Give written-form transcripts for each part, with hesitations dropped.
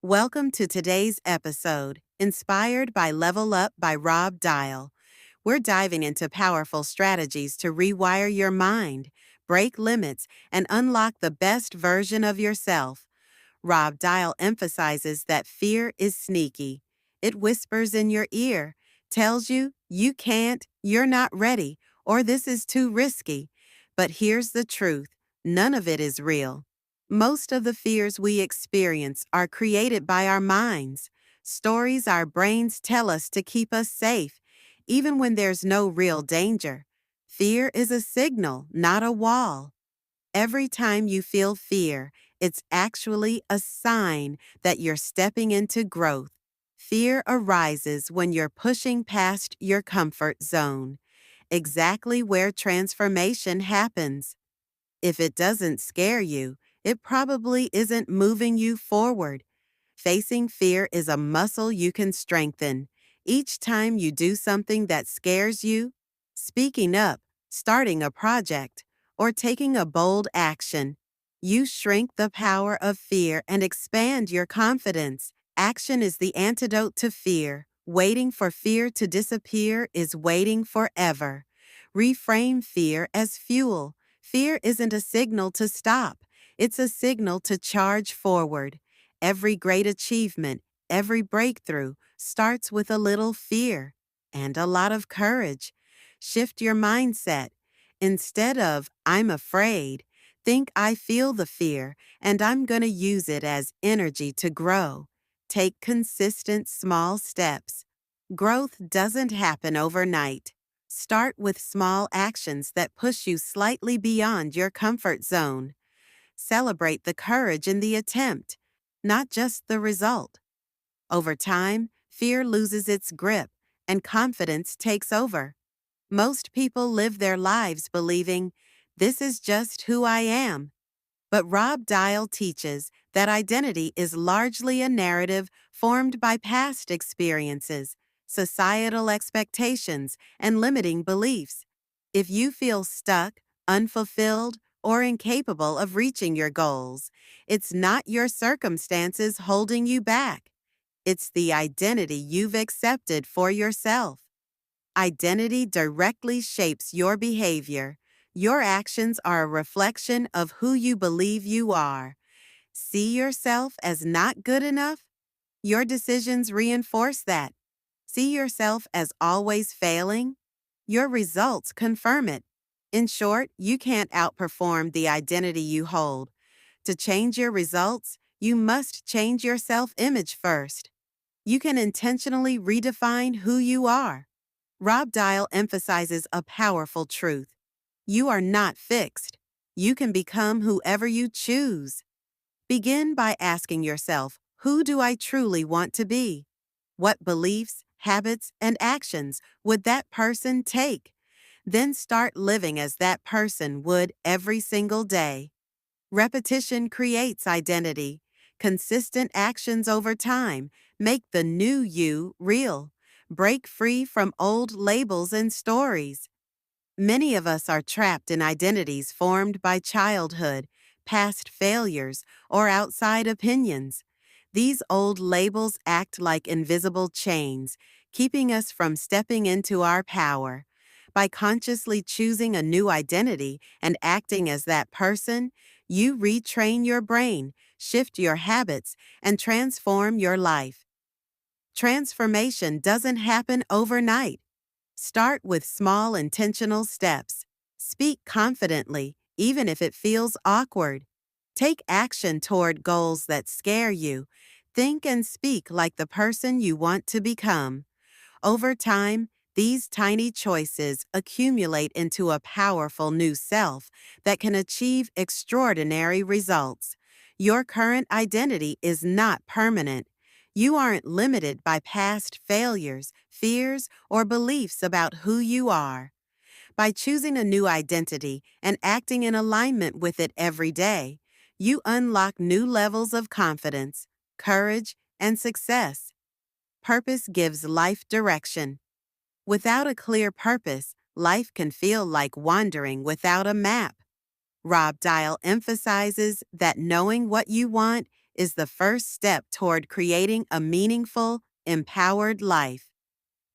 Welcome to today's episode, inspired by Level Up by Rob Dial. We're diving into powerful strategies to rewire your mind, break limits, and unlock the best version of yourself. Rob Dial emphasizes that fear is sneaky. It whispers in your ear, tells you you can't, you're not ready, or this is too risky. But here's the truth, none of it is real. Most of the fears we experience are created by our minds, stories our brains tell us to keep us safe, even when there's no real danger. Fear is a signal, not a wall. Every time you feel fear, it's actually a sign that you're stepping into growth. Fear arises when you're pushing past your comfort zone, exactly where transformation happens. If it doesn't scare you, it probably isn't moving you forward. Facing fear is a muscle you can strengthen. Each time you do something that scares you, speaking up, starting a project, or taking a bold action, you shrink the power of fear and expand your confidence. Action is the antidote to fear. Waiting for fear to disappear is waiting forever. Reframe fear as fuel. Fear isn't a signal to stop. It's a signal to charge forward. Every great achievement, every breakthrough starts with a little fear and a lot of courage. Shift your mindset. Instead of, I'm afraid, think I feel the fear and I'm going to use it as energy to grow. Take consistent small steps. Growth doesn't happen overnight. Start with small actions that push you slightly beyond your comfort zone. Celebrate the courage in the attempt, not just the result. Over time, fear loses its grip and confidence takes over. Most people live their lives believing, this is just who I am. But Rob Dial teaches that identity is largely a narrative formed by past experiences, societal expectations, and limiting beliefs. If you feel stuck, unfulfilled, or incapable of reaching your goals, it's not your circumstances holding you back. It's the identity you've accepted for yourself. Identity directly shapes your behavior. Your actions are a reflection of who you believe you are. See yourself as not good enough? Your decisions reinforce that. See yourself as always failing? Your results confirm it. In short, you can't outperform the identity you hold. To change your results, you must change your self-image first. You can intentionally redefine who you are. Rob Dial emphasizes a powerful truth. You are not fixed. You can become whoever you choose. Begin by asking yourself, who do I truly want to be? What beliefs, habits, and actions would that person take? Then start living as that person would every single day. Repetition creates identity. Consistent actions over time make the new you real. Break free from old labels and stories. Many of us are trapped in identities formed by childhood, past failures, or outside opinions. These old labels act like invisible chains, keeping us from stepping into our power. By consciously choosing a new identity and acting as that person, you retrain your brain, shift your habits, and transform your life. Transformation doesn't happen overnight. Start with small intentional steps. Speak confidently, even if it feels awkward. Take action toward goals that scare you. Think and speak like the person you want to become. Over time, these tiny choices accumulate into a powerful new self that can achieve extraordinary results. Your current identity is not permanent. You aren't limited by past failures, fears, or beliefs about who you are. By choosing a new identity and acting in alignment with it every day, you unlock new levels of confidence, courage, and success. Purpose gives life direction. Without a clear purpose, life can feel like wandering without a map. Rob Dial emphasizes that knowing what you want is the first step toward creating a meaningful, empowered life.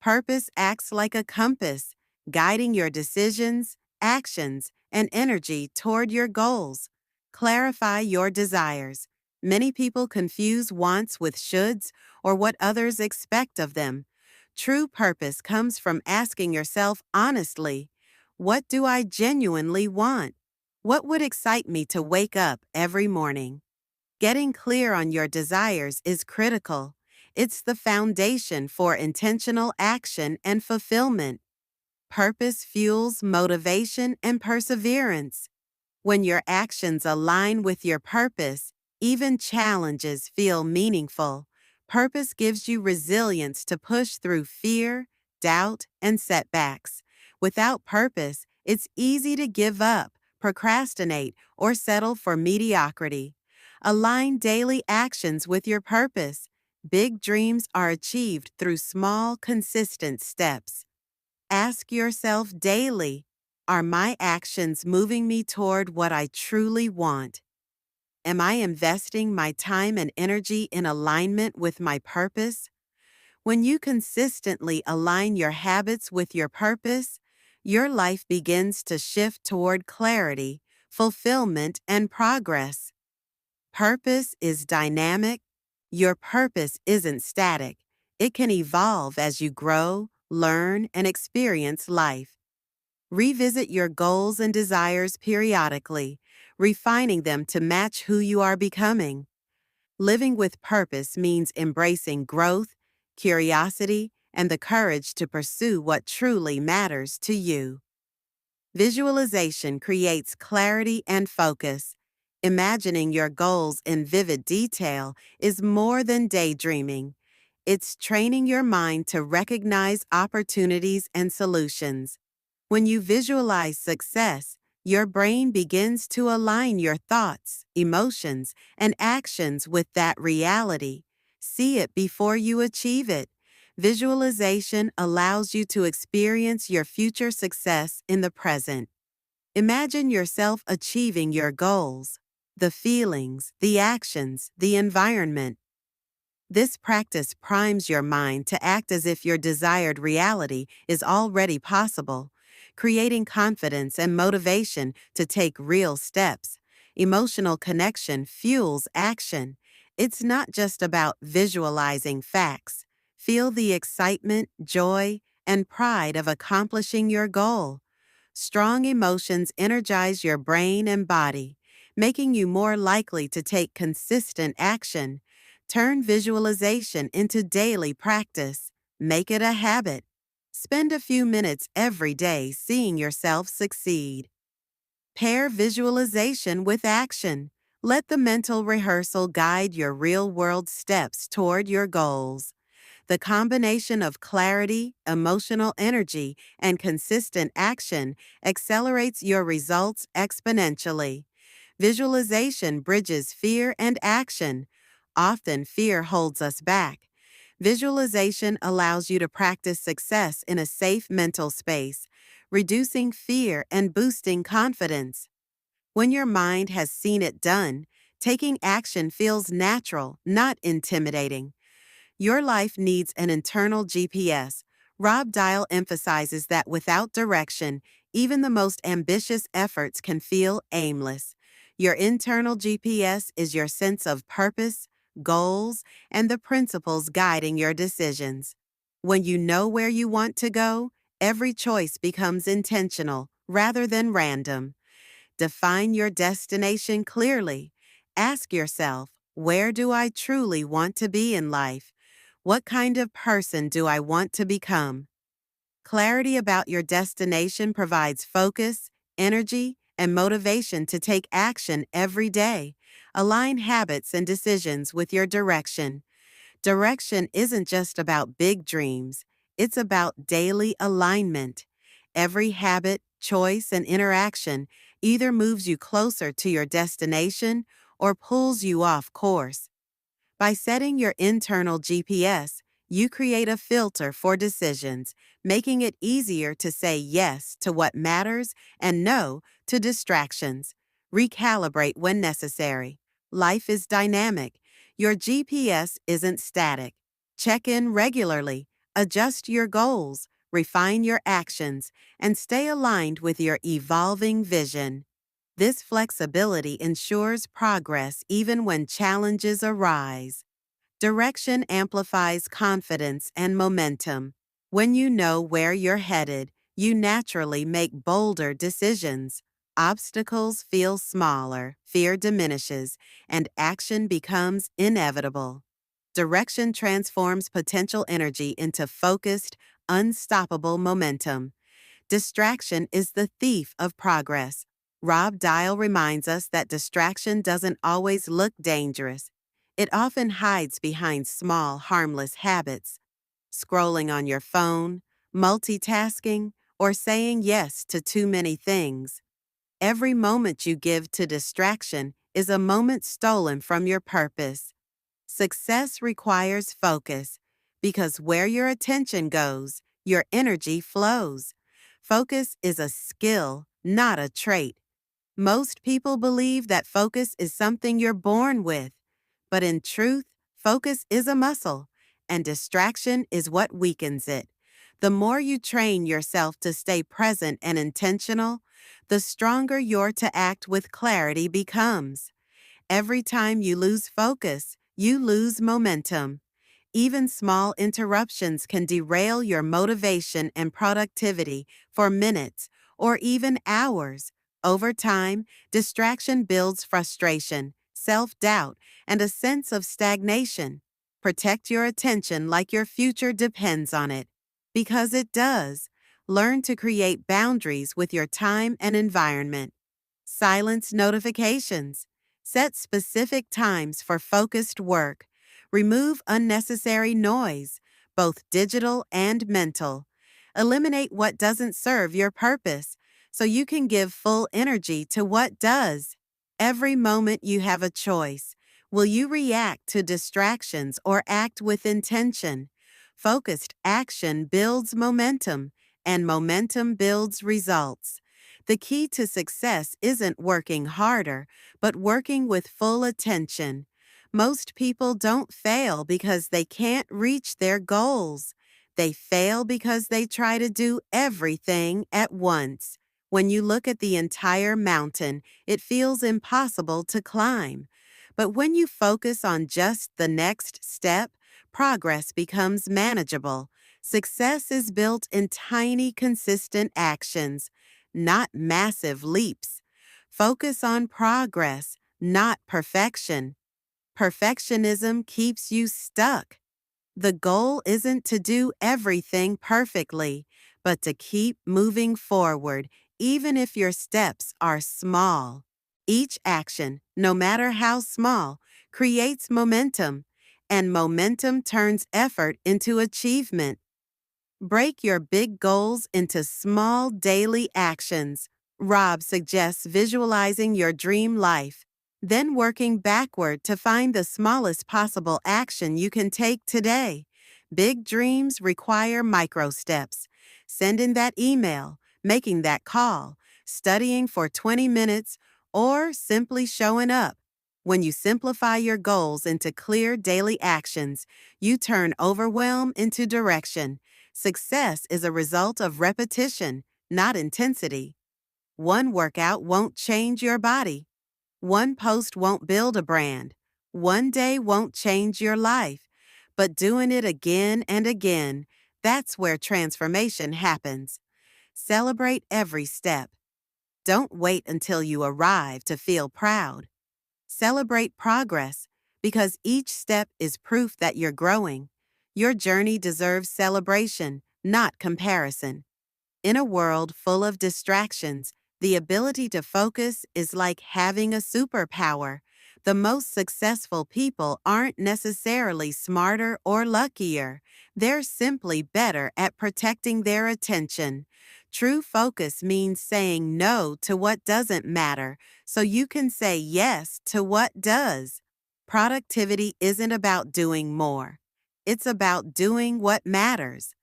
Purpose acts like a compass, guiding your decisions, actions, and energy toward your goals. Clarify your desires. Many people confuse wants with shoulds or what others expect of them. True purpose comes from asking yourself honestly, what do I genuinely want? What would excite me to wake up every morning? Getting clear on your desires is critical. It's the foundation for intentional action and fulfillment. Purpose fuels motivation and perseverance. When your actions align with your purpose, even challenges feel meaningful. Purpose gives you resilience to push through fear, doubt, and setbacks. Without purpose, it's easy to give up, procrastinate, or settle for mediocrity. Align daily actions with your purpose. Big dreams are achieved through small, consistent steps. Ask yourself daily, are my actions moving me toward what I truly want? Am I investing my time and energy in alignment with my purpose? When you consistently align your habits with your purpose, your life begins to shift toward clarity, fulfillment, and progress. Purpose is dynamic. Your purpose isn't static. It can evolve as you grow, learn, and experience life. Revisit your goals and desires periodically, refining them to match who you are becoming. Living with purpose means embracing growth, curiosity, and the courage to pursue what truly matters to you. Visualization creates clarity and focus. Imagining your goals in vivid detail is more than daydreaming. It's training your mind to recognize opportunities and solutions. When you visualize success, your brain begins to align your thoughts, emotions, and actions with that reality. See it before you achieve it. Visualization allows you to experience your future success in the present. Imagine yourself achieving your goals, the feelings, the actions, the environment. This practice primes your mind to act as if your desired reality is already possible, creating confidence and motivation to take real steps. Emotional connection fuels action. It's not just about visualizing facts. Feel the excitement, joy, and pride of accomplishing your goal. Strong emotions energize your brain and body, making you more likely to take consistent action. Turn visualization into daily practice. Make it a habit. Spend a few minutes every day seeing yourself succeed. Pair visualization with action. Let the mental rehearsal guide your real-world steps toward your goals. The combination of clarity, emotional energy, and consistent action accelerates your results exponentially. Visualization bridges fear and action. Often, fear holds us back. Visualization allows you to practice success in a safe mental space, reducing fear and boosting confidence. When your mind has seen it done, taking action feels natural, not intimidating. Your life needs an internal GPS. Rob Dial emphasizes that without direction, even the most ambitious efforts can feel aimless. Your internal GPS is your sense of purpose, goals, and the principles guiding your decisions. When you know where you want to go, every choice becomes intentional rather than random. Define your destination clearly. Ask yourself, where do I truly want to be in life? What kind of person do I want to become? Clarity about your destination provides focus, energy, and motivation to take action every day. Align habits and decisions with your direction. Direction isn't just about big dreams, it's about daily alignment. Every habit, choice, and interaction either moves you closer to your destination or pulls you off course. By setting your internal GPS, you create a filter for decisions, making it easier to say yes to what matters and no to distractions. Recalibrate when necessary. Life is dynamic. Your GPS isn't static. Check in regularly, adjust your goals, refine your actions, and stay aligned with your evolving vision. This flexibility ensures progress even when challenges arise. Direction amplifies confidence and momentum. When you know where you're headed, you naturally make bolder decisions. Obstacles feel smaller, fear diminishes, and action becomes inevitable. Direction transforms potential energy into focused, unstoppable momentum. Distraction is the thief of progress. Rob Dial reminds us that distraction doesn't always look dangerous. It often hides behind small, harmless habits. Scrolling on your phone, multitasking, or saying yes to too many things. Every moment you give to distraction is a moment stolen from your purpose. Success requires focus because where your attention goes, your energy flows. Focus is a skill, not a trait. Most people believe that focus is something you're born with, but in truth, focus is a muscle, and distraction is what weakens it. The more you train yourself to stay present and intentional, the stronger your to act with clarity becomes. Every time you lose focus, you lose momentum. Even small interruptions can derail your motivation and productivity for minutes or even hours. Over time, distraction builds frustration, self-doubt, and a sense of stagnation. Protect your attention like your future depends on it. Because it does. Learn to create boundaries with your time and environment. Silence notifications. Set specific times for focused work. Remove unnecessary noise, both digital and mental. Eliminate what doesn't serve your purpose so you can give full energy to what does. Every moment you have a choice. Will you react to distractions or act with intention? Focused action builds momentum, and momentum builds results. The key to success isn't working harder, but working with full attention. Most people don't fail because they can't reach their goals. They fail because they try to do everything at once. When you look at the entire mountain, it feels impossible to climb. But when you focus on just the next step, progress becomes manageable. Success is built in tiny, consistent actions, not massive leaps. Focus on progress, not perfection. Perfectionism keeps you stuck. The goal isn't to do everything perfectly, but to keep moving forward, even if your steps are small. Each action, no matter how small, creates momentum, and momentum turns effort into achievement. Break your big goals into small daily actions. Rob suggests visualizing your dream life, then working backward to find the smallest possible action you can take today. Big dreams require micro steps. Sending that email, making that call, studying for 20 minutes, or simply showing up. When you simplify your goals into clear daily actions, you turn overwhelm into direction. Success is a result of repetition, not intensity. One workout won't change your body. One post won't build a brand. One day won't change your life. But doing it again and again, that's where transformation happens. Celebrate every step. Don't wait until you arrive to feel proud. Celebrate progress because each step is proof that you're growing. Your journey deserves celebration, not comparison. In a world full of distractions, the ability to focus is like having a superpower. The most successful people aren't necessarily smarter or luckier. They're simply better at protecting their attention. True focus means saying no to what doesn't matter so you can say yes to what does. Productivity isn't about doing more. It's about doing what matters.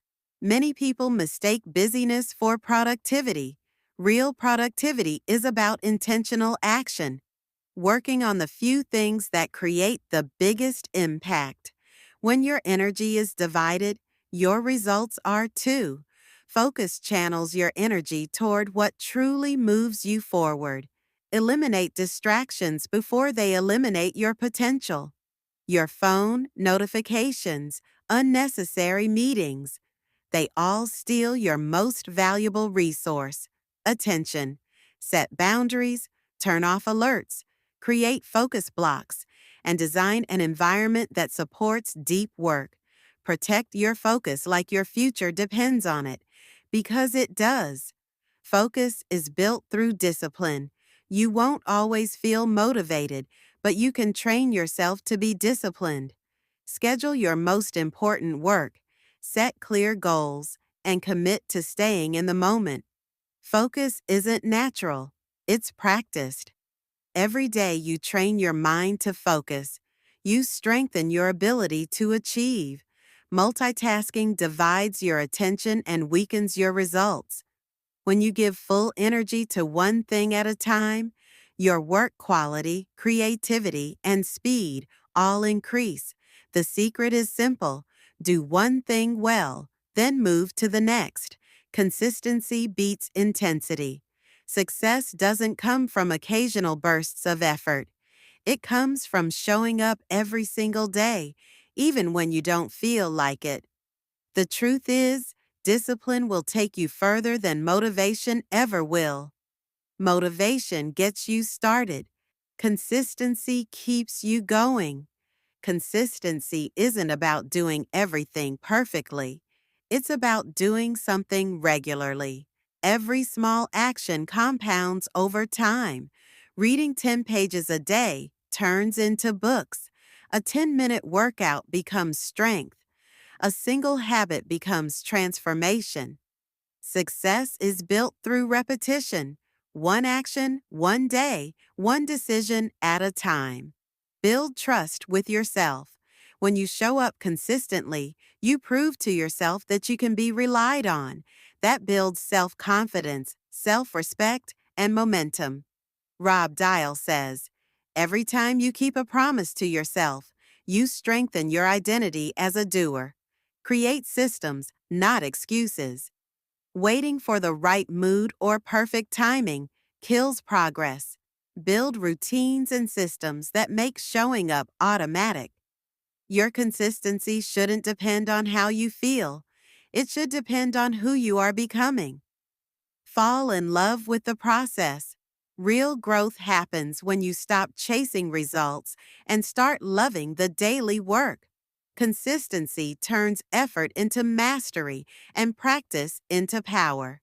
Many people mistake busyness for productivity. Real productivity is about intentional action. working on the few things that create the biggest impact. When your energy is divided, your results are too. Focus channels your energy toward what truly moves you forward. Eliminate distractions before they eliminate your potential. Your phone, notifications, unnecessary meetings. They all steal your most valuable resource, attention. Set boundaries, turn off alerts, create focus blocks, and design an environment that supports deep work. Protect your focus like your future depends on it, because it does. Focus is built through discipline. You won't always feel motivated, but you can train yourself to be disciplined. Schedule your most important work, set clear goals, and commit to staying in the moment. Focus isn't natural, it's practiced. Every day you train your mind to focus, you strengthen your ability to achieve. Multitasking divides your attention and weakens your results. When you give full energy to one thing at a time, your work quality, creativity, and speed all increase. The secret is simple. Do one thing well, then move to the next. Consistency beats intensity. Success doesn't come from occasional bursts of effort. It comes from showing up every single day, even when you don't feel like it. The truth is, discipline will take you further than motivation ever will. Motivation gets you started. Consistency keeps you going. Consistency isn't about doing everything perfectly. It's about doing something regularly. Every small action compounds over time. Reading 10 pages a day turns into books. A 10-minute workout becomes strength. A single habit becomes transformation. Success is built through repetition. One action, one day, one decision at a time. Build trust with yourself. When you show up consistently, you prove to yourself that you can be relied on. That builds self-confidence, self-respect, and momentum. Rob Dial says, every time you keep a promise to yourself, you strengthen your identity as a doer. Create systems, not excuses. Waiting for the right mood or perfect timing kills progress. Build routines and systems that make showing up automatic. Your consistency shouldn't depend on how you feel. It should depend on who you are becoming. Fall in love with the process. Real growth happens when you stop chasing results and start loving the daily work. Consistency turns effort into mastery and practice into power.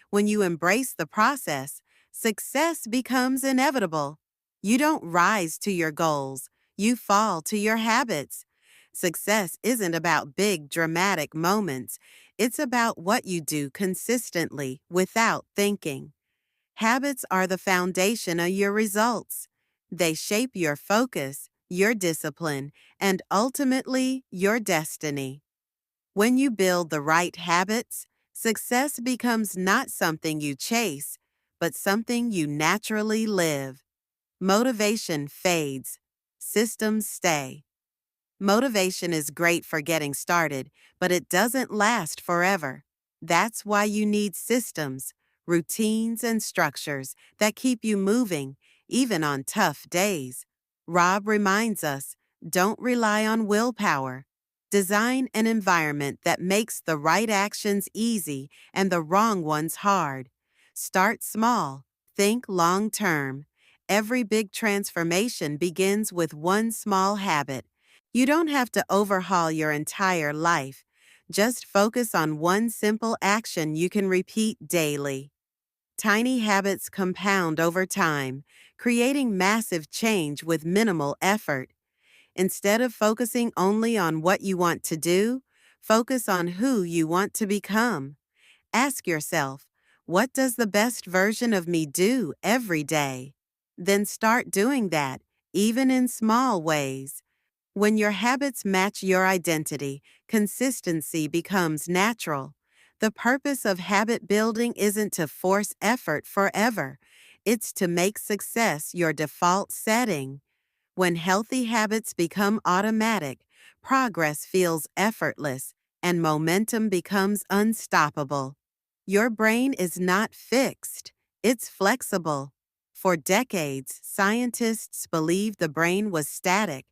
When you embrace the process, success becomes inevitable. You don't rise to your goals, you fall to your habits. Success isn't about big, dramatic moments. It's about what you do consistently without thinking. Habits are the foundation of your results. They shape your focus, your discipline, and ultimately your destiny. When you build the right habits, success becomes not something you chase, but something you naturally live. Motivation fades, systems stay. Motivation is great for getting started, but it doesn't last forever. That's why you need systems, routines, and structures that keep you moving, even on tough days. Rob reminds us, don't rely on willpower. Design an environment that makes the right actions easy and the wrong ones hard. Start small, think long term. Every big transformation begins with one small habit. You don't have to overhaul your entire life. Just focus on one simple action you can repeat daily. Tiny habits compound over time, creating massive change with minimal effort. Instead of focusing only on what you want to do, focus on who you want to become. Ask yourself, what does the best version of me do every day? Then start doing that, even in small ways. When your habits match your identity, consistency becomes natural. The purpose of habit building isn't to force effort forever. It's to make success your default setting. When healthy habits become automatic, progress feels effortless and momentum becomes unstoppable. Your brain is not fixed, it's flexible. For decades, scientists believed the brain was static,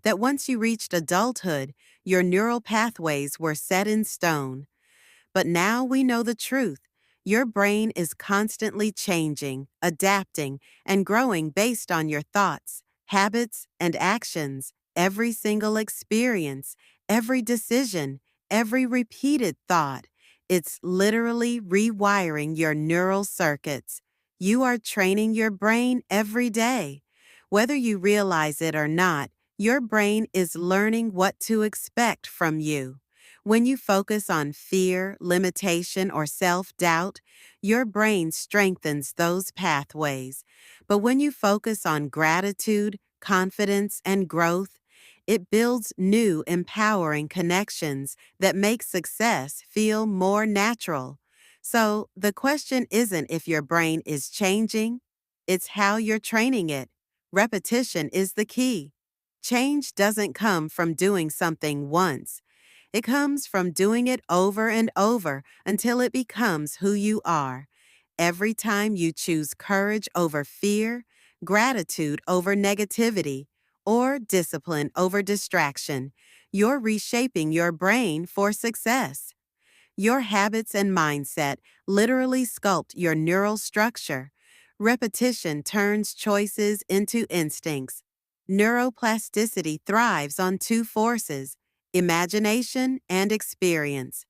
that once you reached adulthood, your neural pathways were set in stone. But now we know the truth. Your brain is constantly changing, adapting, and growing based on your thoughts, habits, and actions. Every single experience, every decision, every repeated thought. It's literally rewiring your neural circuits. You are training your brain every day. Whether you realize it or not, your brain is learning what to expect from you. When you focus on fear, limitation, or self-doubt, your brain strengthens those pathways. But when you focus on gratitude, confidence, and growth, it builds new, empowering connections that make success feel more natural. So, the question isn't if your brain is changing, it's how you're training it. Repetition is the key. Change doesn't come from doing something once. It comes from doing it over and over until it becomes who you are. Every time you choose courage over fear, gratitude over negativity, or discipline over distraction, you're reshaping your brain for success. Your habits and mindset literally sculpt your neural structure. Repetition turns choices into instincts. Neuroplasticity thrives on two forces: imagination and experience.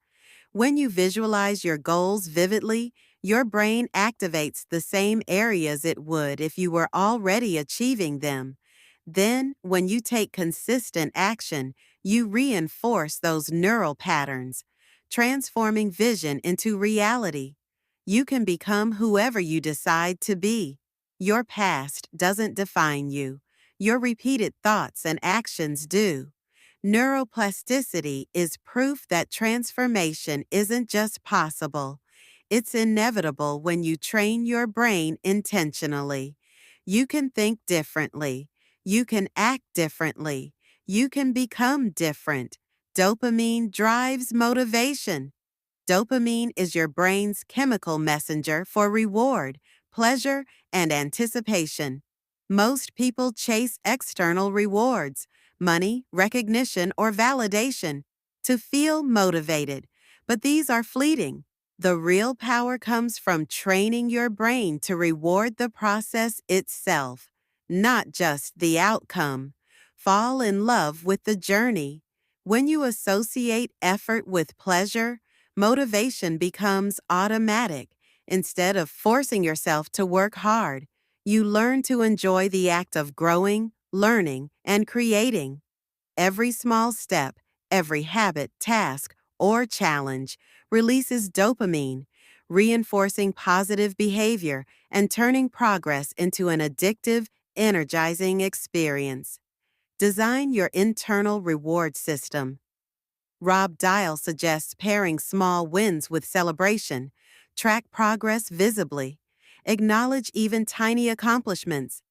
When you visualize your goals vividly, your brain activates the same areas it would if you were already achieving them. Then, when you take consistent action, you reinforce those neural patterns, transforming vision into reality. You can become whoever you decide to be. Your past doesn't define you. Your repeated thoughts and actions do. Neuroplasticity is proof that transformation isn't just possible, it's inevitable when you train your brain intentionally. You can think differently. You can act differently. You can become different. Dopamine drives motivation. Dopamine is your brain's chemical messenger for reward, pleasure, and anticipation. Most people chase external rewards, money, recognition, or validation, to feel motivated, but these are fleeting. The real power comes from training your brain to reward the process itself, not just the outcome. Fall in love with the journey. When you associate effort with pleasure, motivation becomes automatic. Instead of forcing yourself to work hard, you learn to enjoy the act of growing, learning, and creating. Every small step, every habit, task, or challenge releases dopamine, reinforcing positive behavior and turning progress into an addictive, energizing experience. Design your internal reward system. Rob Dial suggests pairing small wins with celebration, track progress visibly, acknowledge even tiny accomplishments.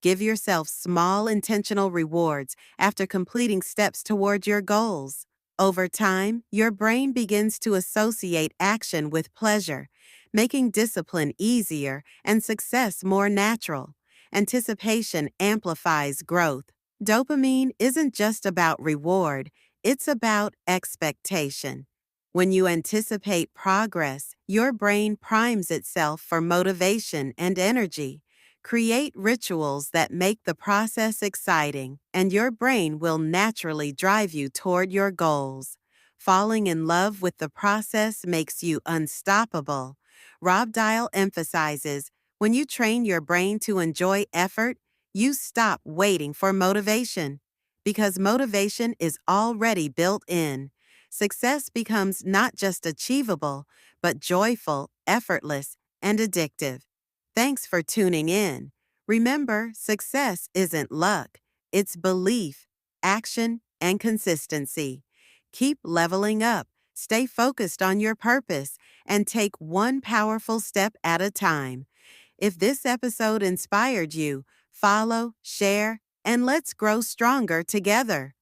Give yourself small intentional rewards after completing steps toward your goals. Over time, your brain begins to associate action with pleasure, making discipline easier and success more natural. Anticipation amplifies growth. Dopamine isn't just about reward, it's about expectation. When you anticipate progress, your brain primes itself for motivation and energy. Create rituals that make the process exciting, and your brain will naturally drive you toward your goals. Falling in love with the process makes you unstoppable. Rob Dial emphasizes when you train your brain to enjoy effort, you stop waiting for motivation because motivation is already built in. Success becomes not just achievable, but joyful, effortless, and addictive. Thanks for tuning in. Remember, success isn't luck, it's belief, action, and consistency. Keep leveling up, stay focused on your purpose, and take one powerful step at a time. If this episode inspired you, follow, share, and let's grow stronger together.